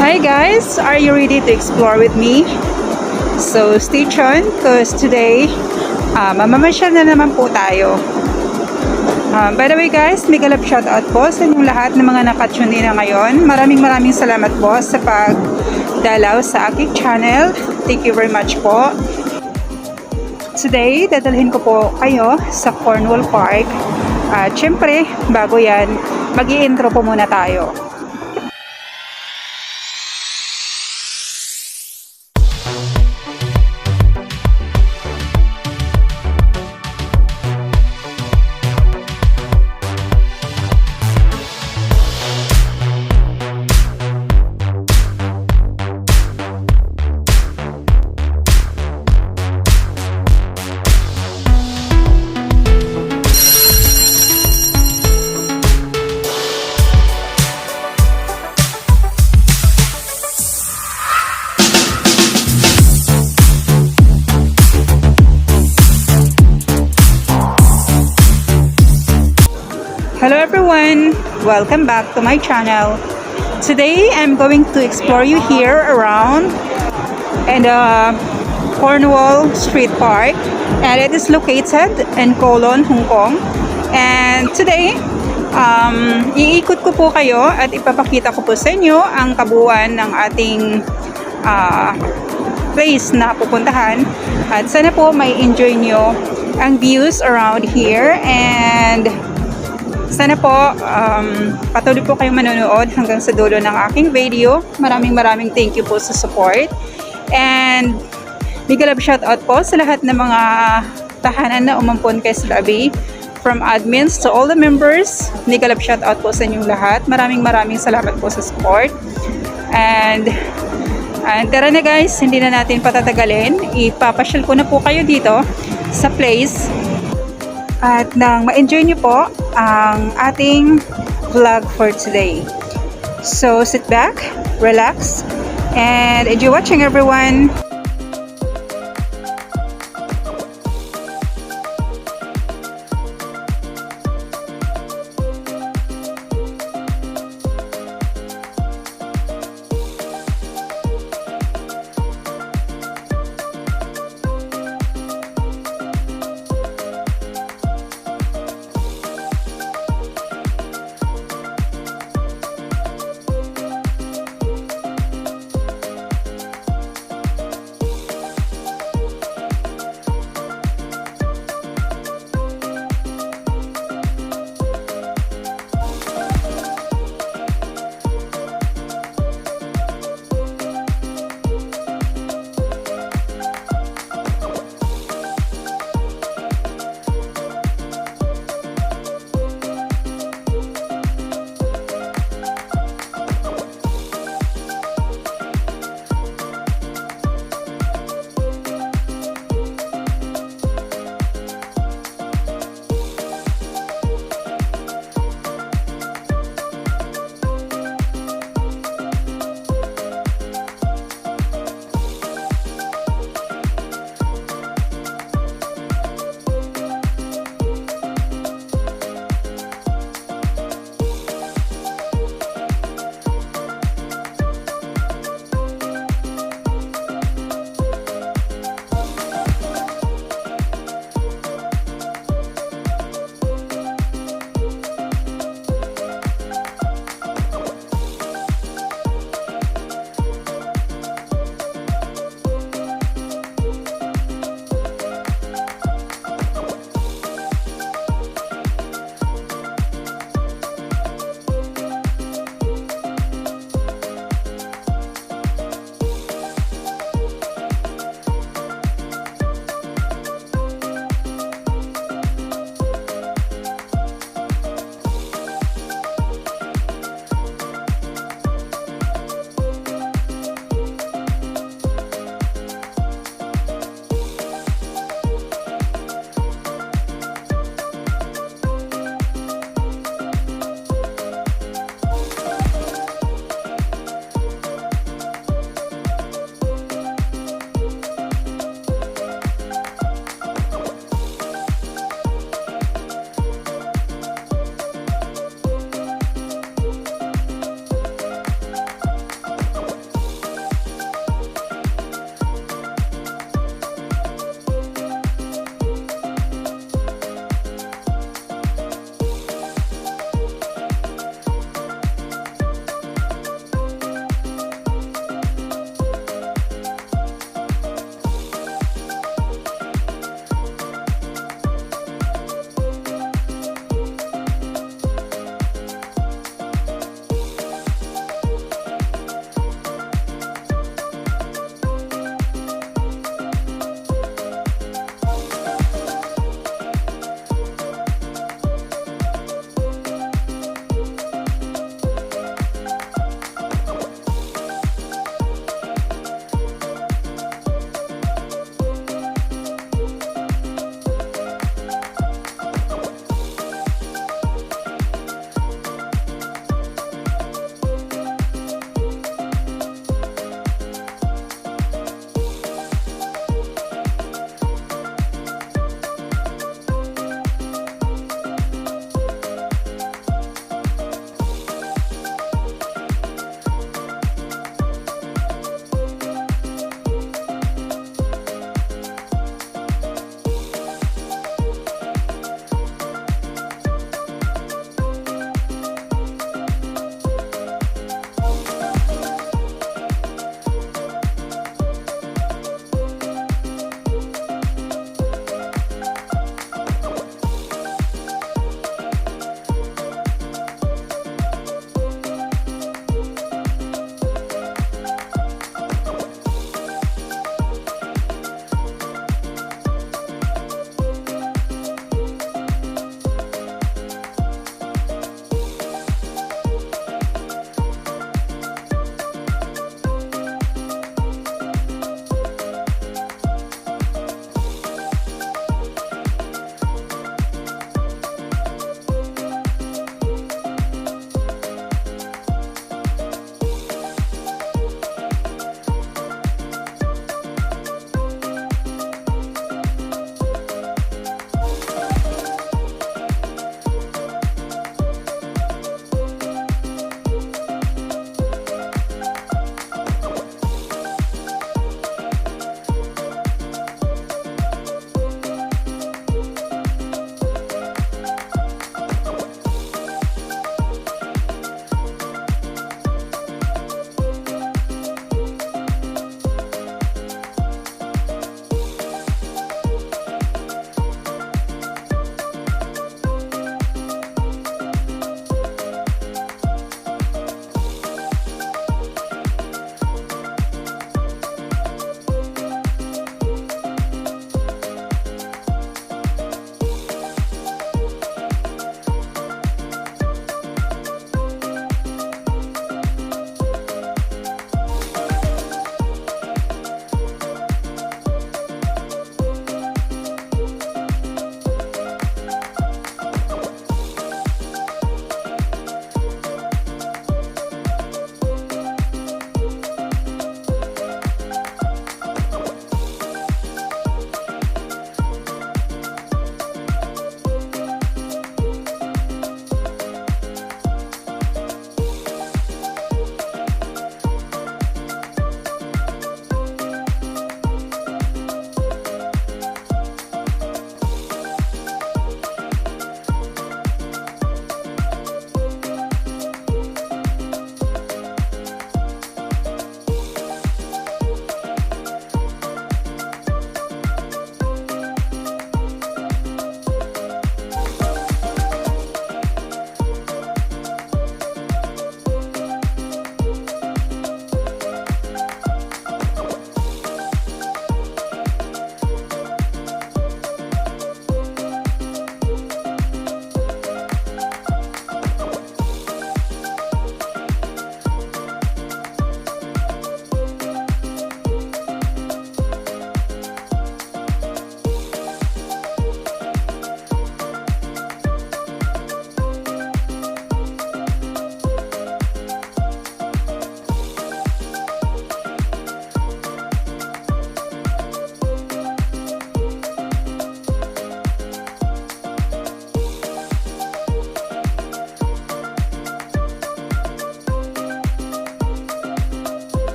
Hi guys, are you ready to explore with me? So stay tuned because today mamamasyal na naman po tayo. By the way guys, mega love shoutout po sa inyong lahat ng mga nakatune na ngayon. Maraming salamat po sa pagdalaw sa aking channel. Thank you very much po. Today, dadalhin ko po kayo sa CORNWALL Park. At syempre, bago yan, mag-i-intro po muna tayo. Hello everyone! Welcome back to my channel. Today, I'm going to explore you here around in the CORNWALL Street Park, and it is located in Kowloon, Hong Kong. And today, iikot ko po kayo at ipapakita ko po sa inyo ang kabuuan ng ating place na pupuntahan. At sana po may enjoy nyo ang views around here, and sana po patuloy po kayong manonood hanggang sa dulo ng aking video. Maraming thank you po sa support. And big love shoutout po sa lahat ng mga tahanan na umampon kay Slabi. From admins to all the members, big love shoutout po sa inyong lahat. Maraming salamat po sa support. And tara na guys, hindi na natin patatagalin. Ipapasyal ko na po kayo dito sa place. At nang ma-enjoy nyo po ang ating vlog for today. So sit back, relax, and enjoy watching everyone.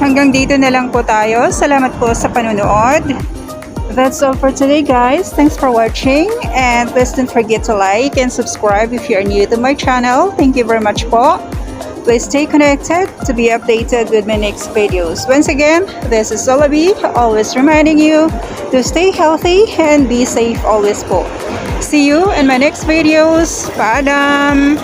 hanggang dito na lang po tayo. Salamat po sa panonood. That's all for today, guys. Thanks for watching, and please don't forget to like and subscribe if you're new to my channel. Thank you very much po. Please stay connected to be updated with my next videos. Once again, this is Solabi, always reminding you to stay healthy and be safe always po. See you in my next videos. Paalam!